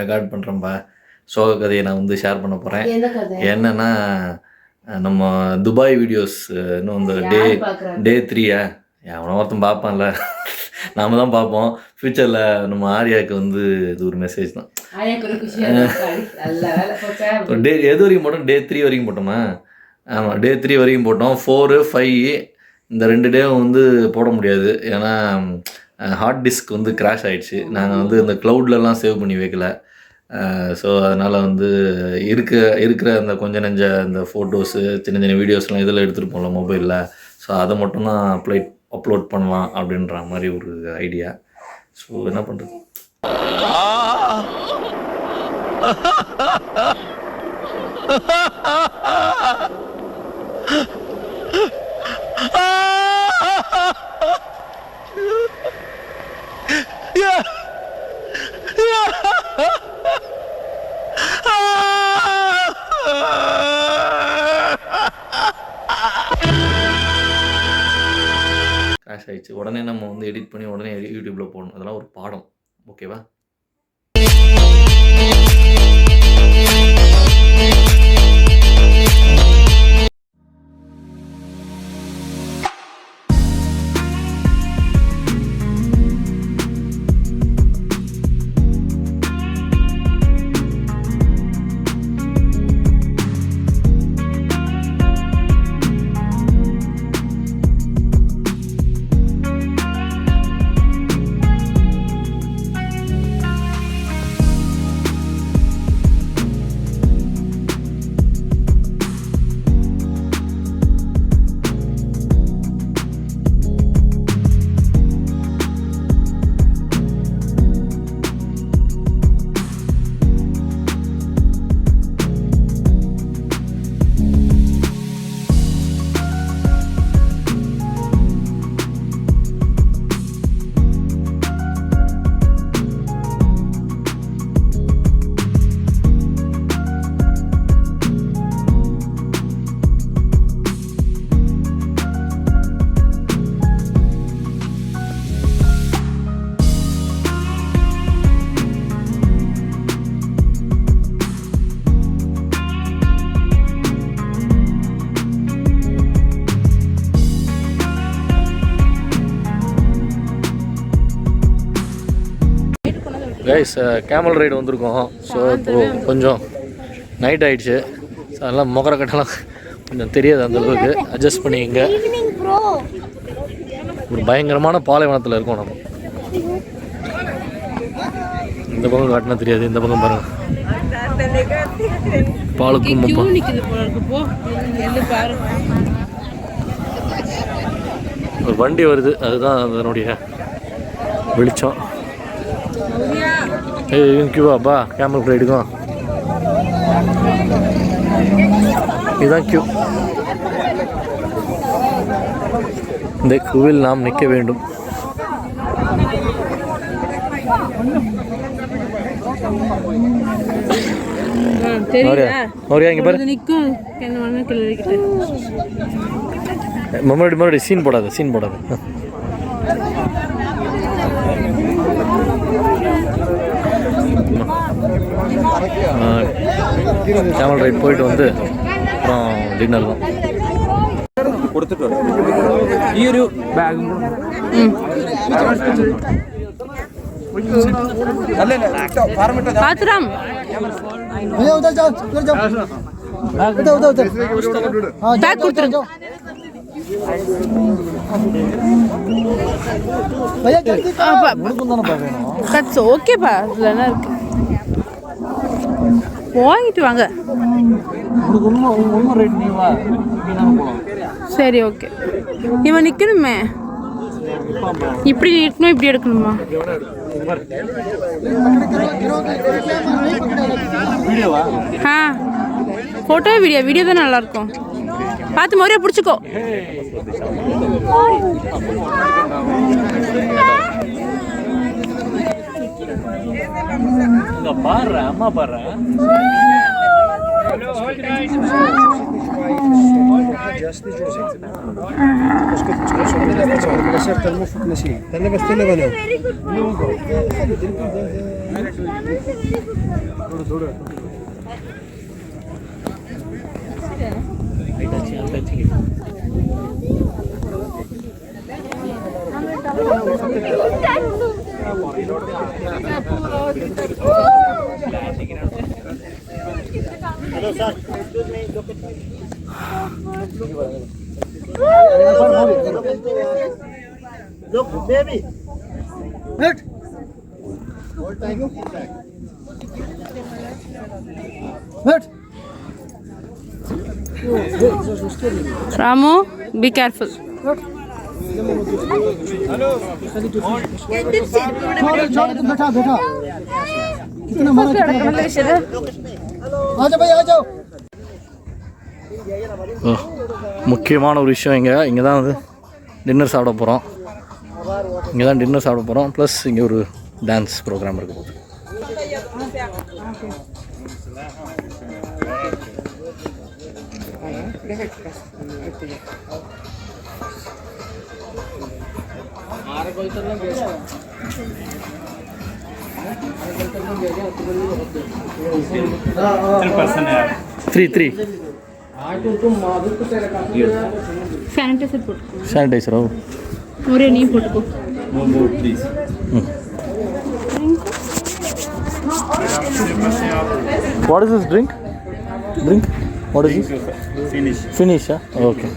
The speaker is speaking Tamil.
ரெக்கார்ட் பண்ணுறேன்ப்பா. சோக கதையை நான் வந்து ஷேர் பண்ண போகிறேன். என்னென்னா நம்ம துபாய் வீடியோஸ் இன்னும் இந்த டே 3 எவனோ ஒருத்தன் பார்ப்பான்ல, நாம் தான் பார்ப்போம். ஃப்யூச்சரில் நம்ம ஆர்யாவுக்கு வந்து இது ஒரு மெசேஜ் தான். எது வரைக்கும் போட்டோம்? டே 3 வரைக்கும் போட்டோமா? ஆமாம், டே 3 வரைக்கும் போட்டோம். 4, 5 இந்த 2 டேவும் வந்து போட முடியாது. ஏன்னா ஹார்ட் டிஸ்க் வந்து கிராஷ் ஆகிடுச்சு. நாங்கள் வந்து இந்த க்ளவுட்லலாம் சேவ் பண்ணி வைக்கல. ஸோ அதனால் வந்து இருக்கிற அந்த கொஞ்சம் நெஞ்ச அந்த ஃபோட்டோஸு சின்ன சின்ன வீடியோஸ்லாம் இதில் எடுத்துகிட்டு போகலாம் மொபைலில். ஸோ அதை மட்டும்தான் அப்லோட் பண்ணலாம் அப்படின்ற மாதிரி ஒரு ஐடியா. ஸோ என்ன பண்ணுறது? கிராஷ் ஆகிடுச்சு. உடனே நம்ம வந்து எடிட் பண்ணி உடனே யூடியூப்பில் போடணும். அதெல்லாம் ஒரு பாடம். ஓகேவா? கைஸ், கேமல் ரைடு வந்திருக்கோம். ஸோ இப்போது கொஞ்சம் நைட் ஆகிடுச்சு. ஸோ அதெல்லாம் முகர கட்டெல்லாம் கொஞ்சம் தெரியாது அந்தளவுக்கு. அட்ஜஸ்ட் பண்ணிங்க. ஒரு பயங்கரமான பாலைவனத்தில் இருக்கோம் நம்ம. இந்த பக்கம் காட்டினா தெரியாது. இந்த பக்கம் பாருங்கள், பாலுக்கும் ஒரு வண்டி வருது. அதுதான் அதனுடைய வெளிச்சம். கியூவாப்பா கேமல் ரைடுக்கும் இதுதான் கியூ. இந்த கியூவில் நாம் நிற்க வேண்டும். இங்கே பாரு, மறுபடியும் சீன் போடாது. கேமல் ரைட் போயிட்டு வந்து அப்புறம் டின்னர் தான் கொடுத்துட்டு ഈ ഒരു ബാഗും ஓகேப்பா, இல்லைன்னா இருக்கு வாங்கிட்டு வாங்க. சரி, ஓகே. இவன் நிற்கணுமே, இப்படி நிற்கணும், இப்படி எடுக்கணுமா? ஃபோட்டோ வீடியோ தான் நல்லாயிருக்கும். பார்த்து முறையாக பிடிச்சிக்கோ. பாரு அம்மா பாரு. Hello sir, excuse me, look at me. Look, baby. Good. Hold tight. Good. Ramu, be careful. बैठा बैठा कितना मारा आ जाओ भाई आ जाओ முக்கியமான ஒரு விஷயம் இங்கே தான் வந்து டின்னர் சாப்பிட போகிறோம். இங்கே தான் டின்னர் சாப்பிட போகிறோம். ப்ளஸ் இங்கே ஒரு டான்ஸ் ப்ரோக்ராம் இருக்க போகுது. Three Sanitizer put. Sanitiser. O More knee put go. More, please. What is this drink? What is this? Finish. Finish, huh? Okay.